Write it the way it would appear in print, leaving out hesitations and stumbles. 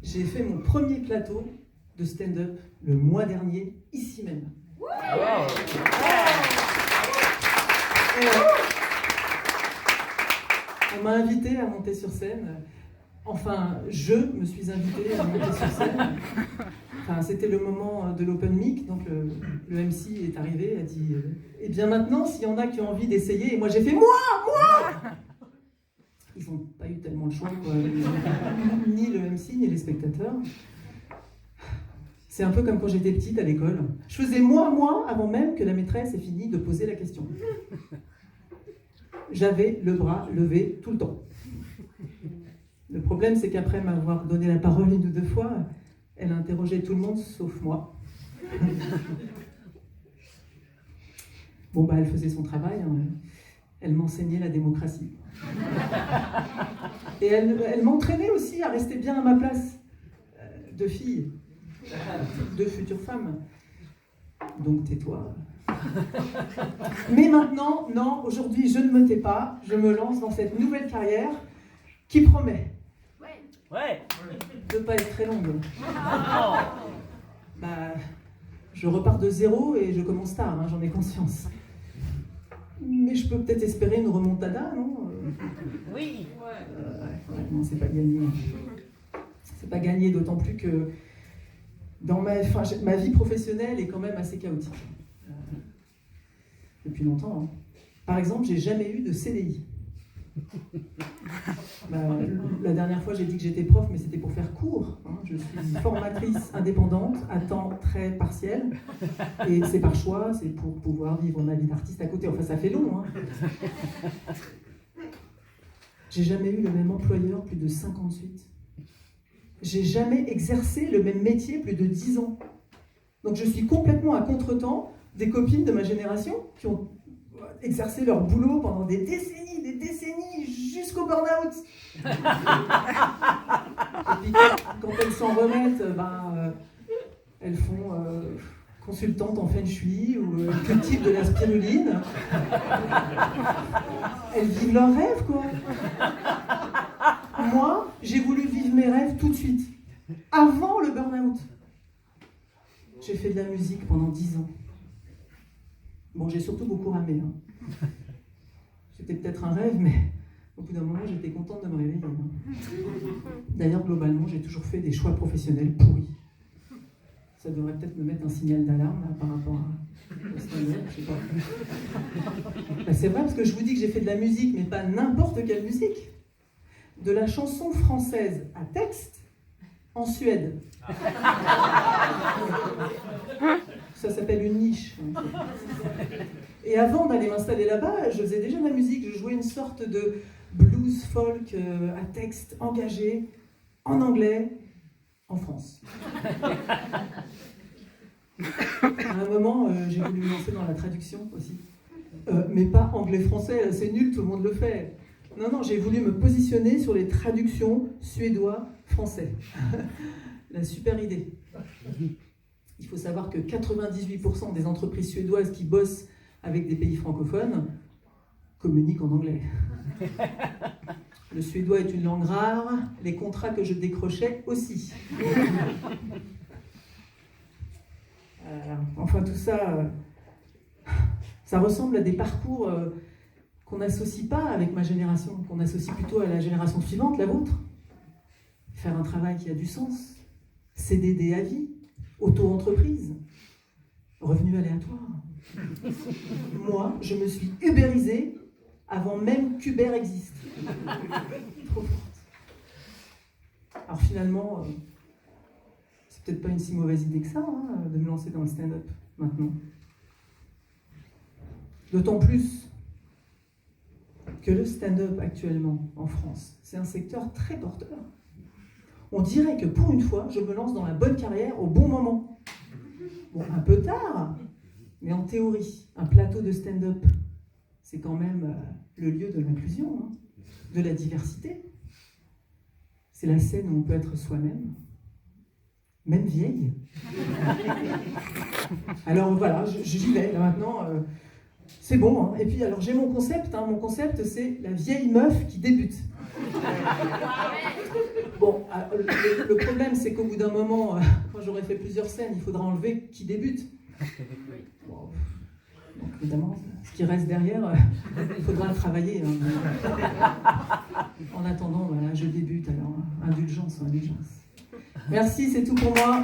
J'ai fait mon premier plateau de stand-up le mois dernier, ici même. On m'a invité à monter sur scène. Enfin, je me suis invitée à monter sur scène. Enfin, c'était le moment de l'open mic, donc le MC est arrivé, a dit « Eh bien maintenant, s'il y en a qui ont envie d'essayer... » Et moi j'ai fait « Moi !» Ils n'ont pas eu tellement le choix, quoi. Ni le MC, ni les spectateurs. C'est un peu comme quand j'étais petite à l'école. Je faisais moi, avant même que la maîtresse ait fini de poser la question. J'avais le bras levé tout le temps. Le problème, c'est qu'après m'avoir donné la parole 1 ou 2 fois, elle a interrogé tout le monde, sauf moi. Bon, bah, elle faisait son travail, hein. Elle m'enseignait la démocratie. Et elle m'entraînait aussi à rester bien à ma place. 2 filles, 2 futures femmes. Donc tais-toi. Mais maintenant, non, aujourd'hui, je ne me tais pas. Je me lance dans cette nouvelle carrière qui promet de ne pas être très longue. Bah, je repars de zéro et je commence tard, hein, j'en ai conscience. Mais je peux peut-être espérer une remontada, non? Oui. Non, c'est pas gagné. C'est pas gagné, d'autant plus que dans ma vie professionnelle est quand même assez chaotique. Depuis longtemps. Hein. Par exemple, j'ai jamais eu de CDI. La dernière fois, j'ai dit que j'étais prof, mais c'était pour faire court. Hein. Je suis formatrice indépendante à temps très partiel. Et c'est par choix, c'est pour pouvoir vivre ma vie d'artiste à côté. Enfin, ça fait long. Hein. J'ai jamais eu le même employeur plus de 58. J'ai jamais exercé le même métier plus de 10 ans. Donc je suis complètement à contretemps des copines de ma génération qui ont exercé leur boulot pendant des décennies, jusqu'au burn-out. Et puis quand elles s'en remettent, elles font consultante en feng shui ou cultivent de la spiruline. Elles vivent leurs rêves, quoi. Moi, j'ai voulu vivre mes rêves tout de suite, avant le burn-out. J'ai fait de la musique pendant 10 ans. Bon, j'ai surtout beaucoup ramé. Hein. C'était peut-être un rêve, mais au bout d'un moment, j'étais contente de me réveiller. Hein. D'ailleurs, globalement, j'ai toujours fait des choix professionnels pourris. Ça devrait peut-être me mettre un signal d'alarme là, par rapport à ce moment-là, je sais pas. C'est vrai, parce que je vous dis que j'ai fait de la musique, mais pas n'importe quelle musique. De la chanson française à texte en Suède. Ça s'appelle une niche. Et avant d'aller m'installer là-bas, je faisais déjà de la musique. Je jouais une sorte de blues folk à texte engagé, en anglais, en France. À un moment, j'ai voulu me lancer dans la traduction aussi. Mais pas anglais-français, c'est nul, tout le monde le fait. Non, j'ai voulu me positionner sur les traductions suédois-français. La super idée. Il faut savoir que 98% des entreprises suédoises qui bossent avec des pays francophones communiquent en anglais. Le suédois est une langue rare, les contrats que je décrochais aussi. Enfin, tout ça, ça ressemble à des parcours qu'on n'associe pas avec ma génération, qu'on associe plutôt à la génération suivante, la vôtre. Faire un travail qui a du sens, CDD à vie, auto-entreprise, revenu aléatoire. Moi, je me suis ubérisée avant même qu'Uber existe. Trop forte. Alors finalement, c'est peut-être pas une si mauvaise idée que ça, hein, de me lancer dans le stand-up maintenant. D'autant plus que le stand-up actuellement en France, c'est un secteur très porteur. On dirait que pour une fois, je me lance dans la bonne carrière au bon moment. Bon, un peu tard, mais en théorie, un plateau de stand-up, c'est quand même le lieu de l'inclusion, hein, de la diversité. C'est la scène où on peut être soi-même, même vieille. Alors voilà, j'y vais, là maintenant, c'est bon. Hein. Et puis alors j'ai mon concept c'est la vieille meuf qui débute. Bon, Bon, le problème, c'est qu'au bout d'un moment, quand j'aurai fait plusieurs scènes, il faudra enlever qui débute. Bon, donc évidemment, ce qui reste derrière, il faudra le travailler. En attendant, voilà, je débute, alors indulgence. Merci, c'est tout pour moi.